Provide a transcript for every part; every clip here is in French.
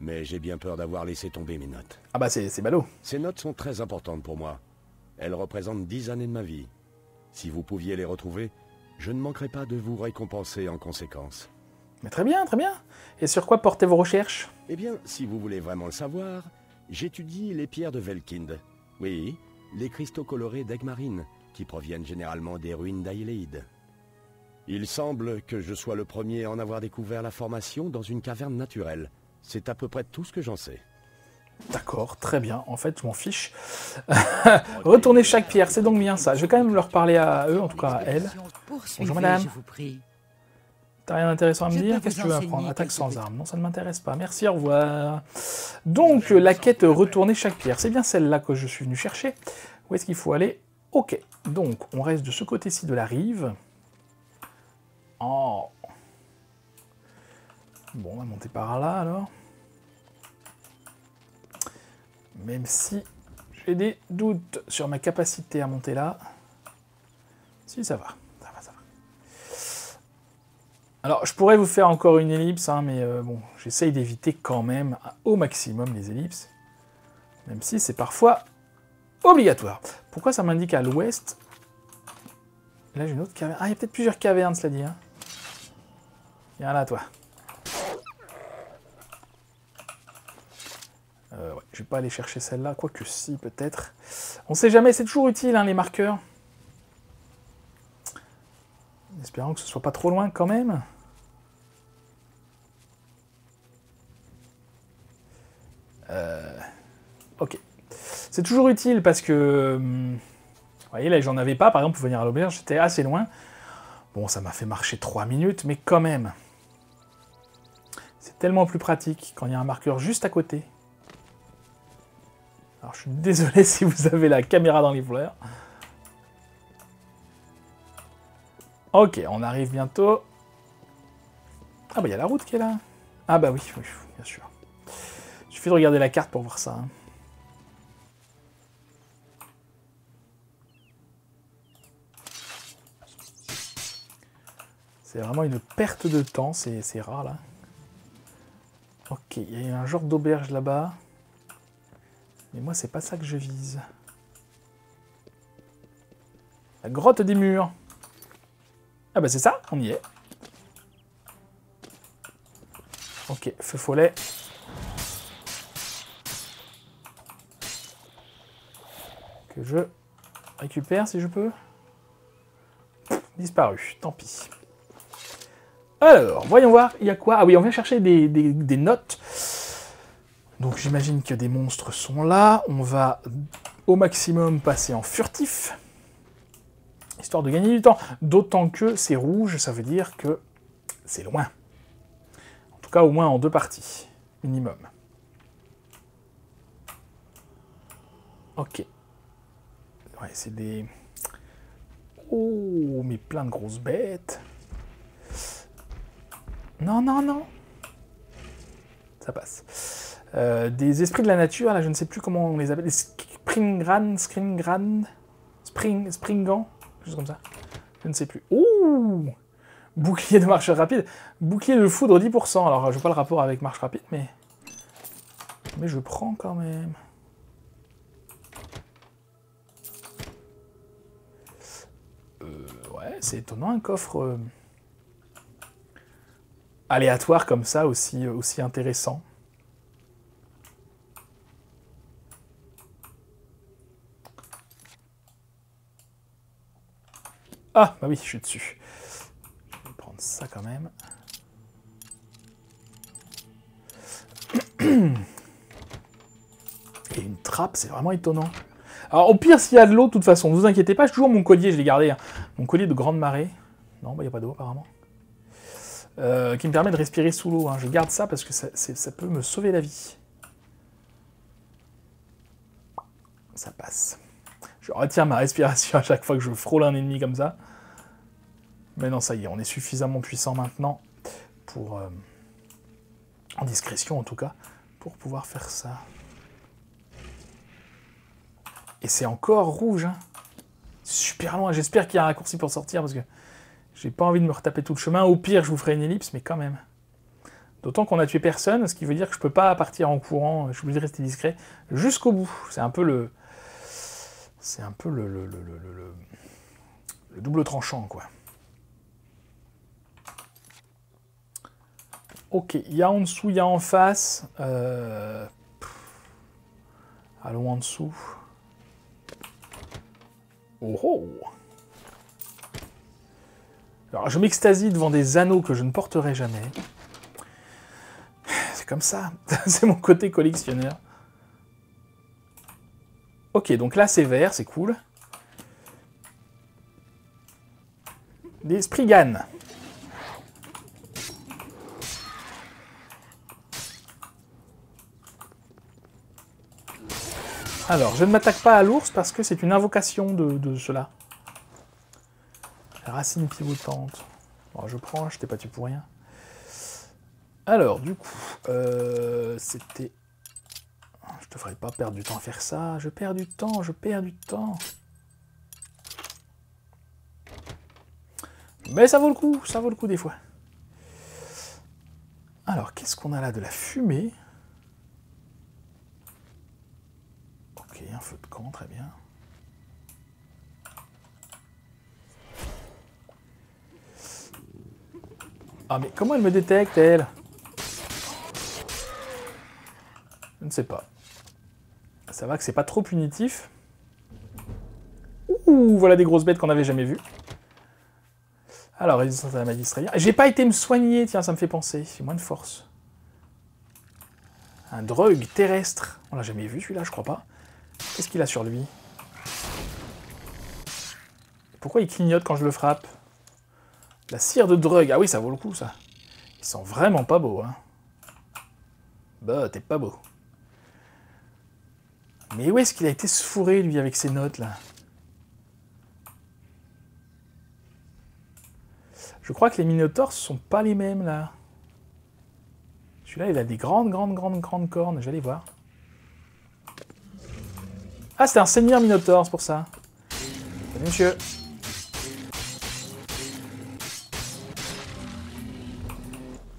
mais j'ai bien peur d'avoir laissé tomber mes notes. Ah bah c'est ballot. Ces notes sont très importantes pour moi. Elles représentent 10 années de ma vie. Si vous pouviez les retrouver, je ne manquerai pas de vous récompenser en conséquence. Mais très bien, très bien. Et sur quoi portez vos recherches? Eh bien, si vous voulez vraiment le savoir, j'étudie les pierres de Velkind. Oui, les cristaux colorés d'Egmarine, qui proviennent généralement des ruines d'Aileid. Il semble que je sois le premier à en avoir découvert la formation dans une caverne naturelle. C'est à peu près tout ce que j'en sais. D'accord, très bien. En fait, je m'en fiche. Retourner chaque pierre, c'est donc bien ça. Je vais quand même leur parler à eux, en tout cas à elle. Bonjour madame. T'as rien d'intéressant à me dire? Qu'est-ce que tu veux apprendre? Attaque sans arme. Non, ça ne m'intéresse pas. Merci, au revoir. Donc, la quête retourner chaque pierre. C'est bien celle-là que je suis venu chercher. Où est-ce qu'il faut aller? Ok. Donc, on reste de ce côté-ci de la rive. Oh. Bon, on va monter par là, alors. Même si j'ai des doutes sur ma capacité à monter là. Si, ça va. Ça va, ça va. Alors, je pourrais vous faire encore une ellipse, hein, mais bon, j'essaye d'éviter quand même au maximum les ellipses. Même si c'est parfois obligatoire. Pourquoi ça m'indique à l'ouest? Là, j'ai une autre caverne. Ah, il y a peut-être plusieurs cavernes, cela dit. Hein. Viens là, toi. Ouais, je vais pas aller chercher celle-là, quoique si, peut-être. On sait jamais, c'est toujours utile, hein, les marqueurs. Espérons que ce soit pas trop loin, quand même. Ok. C'est toujours utile, parce que... vous voyez, là, j'en avais pas, par exemple, pour venir à l'auberge, j'étais assez loin. Bon, ça m'a fait marcher 3 minutes, mais quand même. C'est tellement plus pratique quand il y a un marqueur juste à côté. Alors, je suis désolé si vous avez la caméra dans les fleurs. Ok, on arrive bientôt. Ah bah, il y a la route qui est là. Ah bah oui, oui, bien sûr. Il suffit de regarder la carte pour voir ça. Hein. C'est vraiment une perte de temps, c'est rare là. Ok, il y a un genre d'auberge là-bas. Mais moi, c'est pas ça que je vise. La grotte des murs. Ah bah c'est ça, on y est. Ok, feu follet. Que je récupère si je peux. Disparu, tant pis. Alors, voyons voir, il y a quoi? Ah oui, on vient chercher des notes. Donc j'imagine que des monstres sont là. On va au maximum passer en furtif. Histoire de gagner du temps. D'autant que c'est rouge, ça veut dire que c'est loin. En tout cas, au moins en 2 parties. Minimum. Ok. Ouais, c'est des... Oh, mais plein de grosses bêtes. Non, non, non. Ça passe. Des esprits de la nature, là, je ne sais plus comment on les appelle. Des springran, springran, springans, quelque chose comme ça. Je ne sais plus. Ouh! Bouclier de marche rapide. Bouclier de foudre 10%. Alors, je vois pas le rapport avec marche rapide, mais je prends quand même. Ouais, c'est étonnant, un coffre aléatoire comme ça, aussi intéressant. Ah, bah oui, je suis dessus. Je vais prendre ça quand même. Et une trappe, c'est vraiment étonnant. Alors, au pire, s'il y a de l'eau, de toute façon, ne vous inquiétez pas, j'ai toujours mon collier, je l'ai gardé. Hein. Mon collier de grande marée. Non, bah, il n'y a pas d'eau, apparemment. Qui me permet de respirer sous l'eau. Hein. Je garde ça parce que ça peut me sauver la vie. Ça passe. Je retiens ma respiration à chaque fois que je frôle un ennemi comme ça. Mais non, ça y est, on est suffisamment puissant maintenant pour... en discrétion, en tout cas, pour pouvoir faire ça. Et c'est encore rouge, hein. Super loin. J'espère qu'il y a un raccourci pour sortir, parce que j'ai pas envie de me retaper tout le chemin. Au pire, je vous ferai une ellipse, mais quand même. D'autant qu'on a tué personne, ce qui veut dire que je peux pas partir en courant, je suis obligé de rester discret jusqu'au bout. C'est un peu le... C'est un peu le double tranchant, quoi. Ok, il y a en dessous, il y a en face. Allons en dessous. Oh oh! Alors, je m'extasie devant des anneaux que je ne porterai jamais. C'est comme ça. C'est mon côté collectionneur. Ok, donc là, c'est vert, c'est cool. Des Spriggan. Alors, je ne m'attaque pas à l'ours parce que c'est une invocation de cela. Racine pivotante. Bon, je prends, je t'ai pas tué pour rien. Alors, du coup, c'était... Je devrais pas perdre du temps à faire ça. Je perds du temps, je perds du temps. Mais ça vaut le coup des fois. Alors, qu'est-ce qu'on a là? De la fumée. Ok, un feu de camp, très bien. Ah, mais comment elle me détecte, elle? Je ne sais pas. Ça va que c'est pas trop punitif. Ouh, voilà des grosses bêtes qu'on n'avait jamais vues. Alors, résistance à la magie distraire. J'ai pas été me soigner, tiens, ça me fait penser. J'ai moins de force. Un drogue terrestre. On l'a jamais vu, celui-là, je crois pas. Qu'est-ce qu'il a sur lui? Pourquoi il clignote quand je le frappe? La cire de drogue. Ah oui, ça vaut le coup, ça. Ils sont vraiment pas beaux, hein. Bah, t'es pas beau. Mais où est-ce qu'il a été se fourrer, lui, avec ses notes, là? Je crois que les minotaures sont pas les mêmes, là. Celui-là, il a des grandes cornes. J'allais voir. Ah, c'était un seigneur minotaure, c'est pour ça. Salut, monsieur.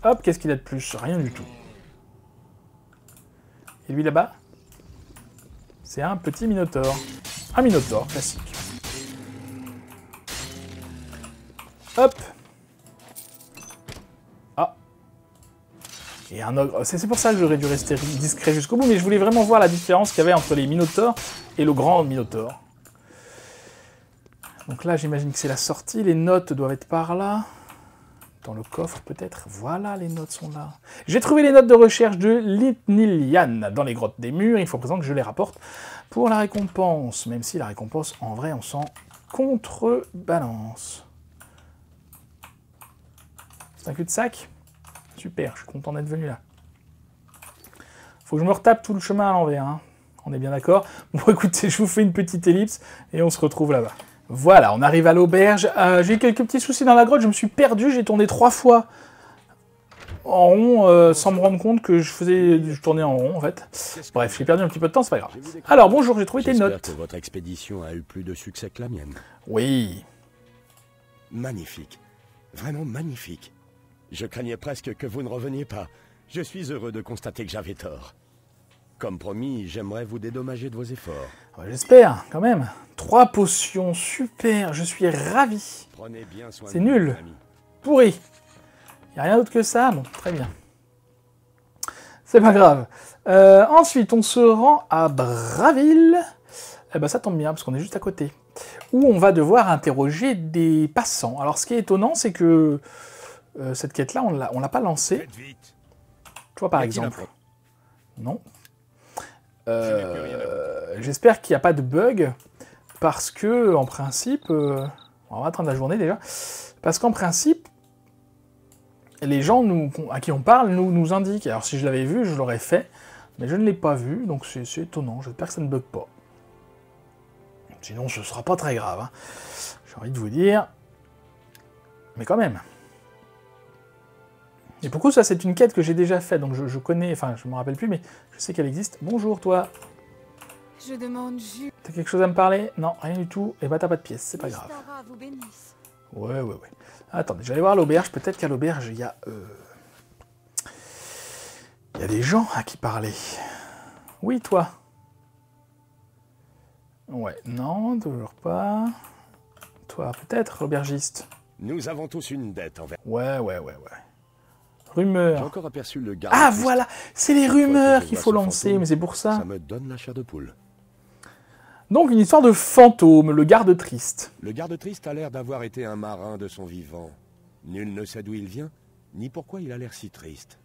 Hop, qu'est-ce qu'il a de plus? Rien du tout. Et lui, là-bas? C'est un petit minotaure. Un minotaure, classique. Hop. Ah. Et un ogre. C'est pour ça que j'aurais dû rester discret jusqu'au bout, mais je voulais vraiment voir la différence qu'il y avait entre les minotaures et le grand minotaure. Donc là, j'imagine que c'est la sortie. Les notes doivent être par là. Dans le coffre, peut-être. Voilà, les notes sont là. J'ai trouvé les notes de recherche de Litnilian dans les grottes des murs. Il faut présent que je les rapporte pour la récompense. Même si la récompense, en vrai, on s'en contrebalance. C'est un cul-de-sac? Super, je suis content d'être venu là. Faut que je me retape tout le chemin à l'envers. Hein. On est bien d'accord? Bon, écoutez, je vous fais une petite ellipse et on se retrouve là-bas. Voilà, on arrive à l'auberge. J'ai eu quelques petits soucis dans la grotte, je me suis perdu, j'ai tourné 3 fois en rond sans me rendre compte que je tournais en rond en fait. Bref, j'ai perdu un petit peu de temps, c'est pas grave. Alors bonjour, j'ai trouvé tes notes. J'espère que votre expédition a eu plus de succès que la mienne. Oui. Magnifique. Vraiment magnifique. Je craignais presque que vous ne reveniez pas. Je suis heureux de constater que j'avais tort. Comme promis, j'aimerais vous dédommager de vos efforts. Ouais, j'espère, quand même. 3 potions, super, je suis ravi. C'est nul. Pourri. Il n'y a rien d'autre que ça? Bon, très bien. C'est pas grave. Ensuite, on se rend à Braville. Eh ben, ça tombe bien, parce qu'on est juste à côté. Où on va devoir interroger des passants. Alors, ce qui est étonnant, c'est que cette quête-là, on l'a pas lancée. Tu vois, par exemple. Non. J'espère qu'il n'y a pas de bug, parce que, en principe... on va attendre la journée, déjà. Parce qu'en principe, les gens à qui on parle nous indiquent. Alors, si je l'avais vu, je l'aurais fait, mais je ne l'ai pas vu, donc c'est étonnant. J'espère que ça ne bug pas. Sinon, ce sera pas très grave. Hein. J'ai envie de vous dire... Mais quand même. Et pour coup, ça, c'est une quête que j'ai déjà faite, donc je connais... Enfin, je me rappelle plus, mais je sais qu'elle existe. Bonjour, toi. Je demande juste... T'as quelque chose à me parler? Non, rien du tout. Et bah, t'as pas de pièces, c'est pas grave. Vous bénisse. Ouais. Attendez, j'allais voir l'auberge. Peut-être qu'à l'auberge, il y a... Il y a des gens à qui parler. Oui, toi. Ouais, non, toujours pas. Toi, peut-être, l'aubergiste. Nous avons tous une dette envers... Ouais. J'ai Rumeurs. encore aperçu le garde Ah, triste. voilà. C'est les rumeurs je qu'il vois faut ce lancer, fantôme, mais c'est pour ça. Ça me donne la chair de poule. Donc, une histoire de fantôme, le garde triste. Le garde triste a l'air d'avoir été un marin de son vivant. Nul ne sait d'où il vient, ni pourquoi il a l'air si triste.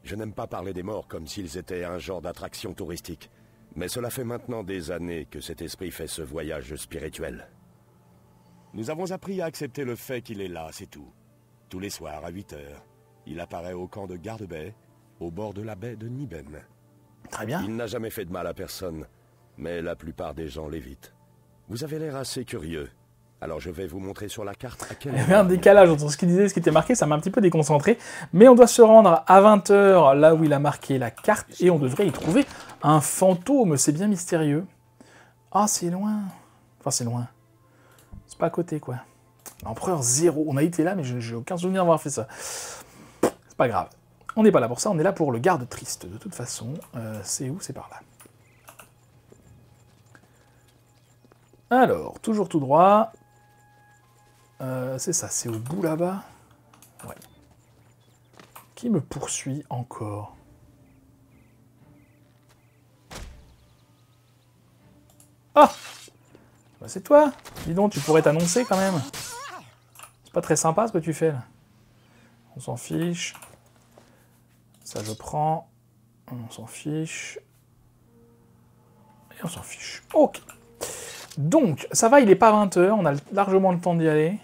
Je n'aime pas parler des morts comme s'ils étaient un genre d'attraction touristique. Mais cela fait maintenant des années que cet esprit fait ce voyage spirituel. Nous avons appris à accepter le fait qu'il est là, c'est tout. Tous les soirs, à 8 heures, il apparaît au camp de garde-baie, au bord de la baie de Niben. Très bien. Il n'a jamais fait de mal à personne, mais la plupart des gens l'évitent. Vous avez l'air assez curieux. Alors je vais vous montrer sur la carte à quel Il y avait un décalage entre ce qu'il disait et ce qui était marqué, ça m'a un petit peu déconcentré. Mais on doit se rendre à 20 h, là où il a marqué la carte, et on devrait y trouver un fantôme. C'est bien mystérieux. Ah, c'est loin. Enfin, c'est loin. C'est pas à côté, quoi. L'Empereur 0. On a été là, mais je n'ai aucun souvenir d'avoir fait ça. C'est pas grave. On n'est pas là pour ça, on est là pour le garde triste. De toute façon, c'est où? C'est par là. Alors, toujours tout droit. C'est ça, c'est au bout là-bas. Ouais. Qui me poursuit encore? Ah! Bah, c'est toi! Dis donc, tu pourrais t'annoncer quand même. C'est pas très sympa ce que tu fais là. On s'en fiche. Ça je prends. On s'en fiche. Et on s'en fiche. Ok. Donc, ça va, il est pas 20 h, on a largement le temps d'y aller.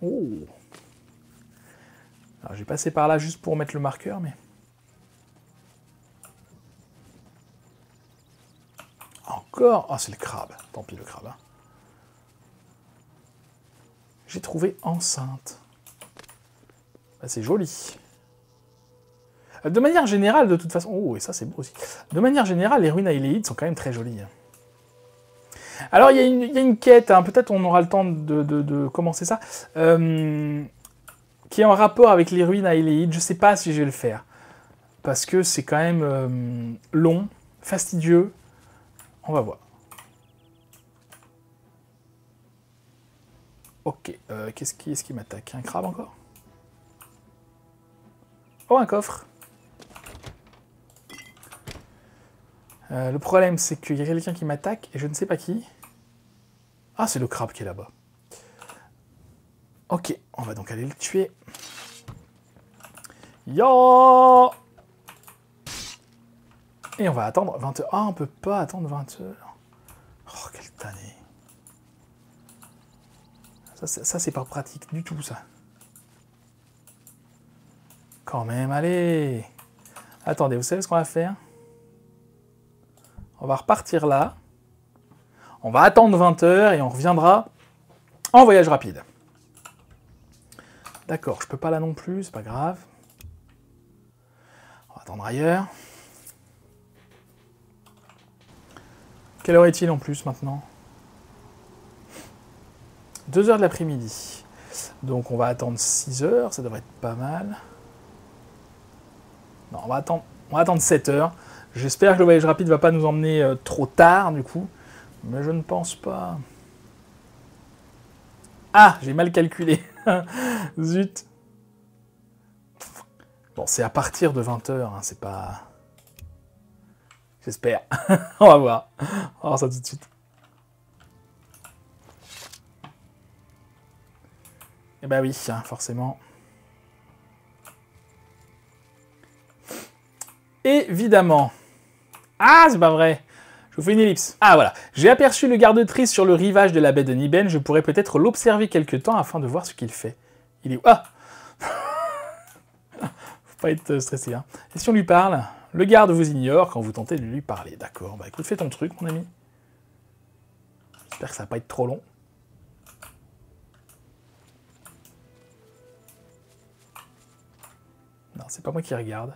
Oh. Alors, j'ai passé par là juste pour mettre le marqueur, mais... Encore? Ah, c'est le crabe. Tant pis, le crabe. Hein. J'ai trouvé enceinte. Bah, c'est joli. De manière générale, de toute façon... Oh, et ça, c'est beau aussi. De manière générale, les ruines Ayleid sont quand même très jolies. Alors, il y a une quête, hein, peut-être on aura le temps de commencer ça, qui est en rapport avec les ruines Ayleid. Je ne sais pas si je vais le faire. Parce que c'est quand même long, fastidieux. On va voir. Ok, qu'est-ce qui m'attaque? Un crabe encore? Oh, un coffre. Le problème, c'est qu'il y a quelqu'un qui m'attaque, et je ne sais pas qui. Ah, c'est le crabe qui est là-bas. Ok, on va donc aller le tuer. Yo! Et on va attendre 20 heures. Ah, on peut pas attendre 20 heures. Oh, quelle tannée. Ça c'est pas pratique du tout, ça. Quand même, allez. Attendez, vous savez ce qu'on va faire? On va repartir là. On va attendre 20 heures et on reviendra en voyage rapide. D'accord, je peux pas là non plus, c'est pas grave. On va attendre ailleurs. Quelle heure est-il en plus maintenant? 2 heures de l'après-midi. Donc on va attendre 6 heures, ça devrait être pas mal. Non, on va attendre 7 heures. J'espère que le voyage rapide ne va pas nous emmener trop tard, du coup. Mais je ne pense pas. Ah, j'ai mal calculé. Zut. Bon, c'est à partir de 20 heures, hein, c'est pas... J'espère. On va voir. On va voir ça tout de suite. Eh ben oui, hein, forcément. Évidemment. Ah, c'est pas vrai. Je vous fais une ellipse. Ah, voilà. J'ai aperçu le garde triste sur le rivage de la baie de Niben. Je pourrais peut-être l'observer quelque temps afin de voir ce qu'il fait. Il est où? Ah! Faut pas être stressé, hein. Et si on lui parle? Le garde vous ignore quand vous tentez de lui parler. D'accord. Bah écoute, fais ton truc, mon ami. J'espère que ça va pas être trop long. Non, c'est pas moi qui regarde.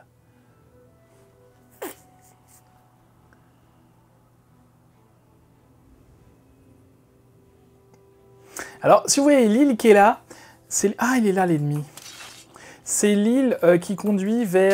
Alors, si vous voyez l'île qui est là, c'est... Ah, il est là, l'ennemi. C'est l'île qui conduit vers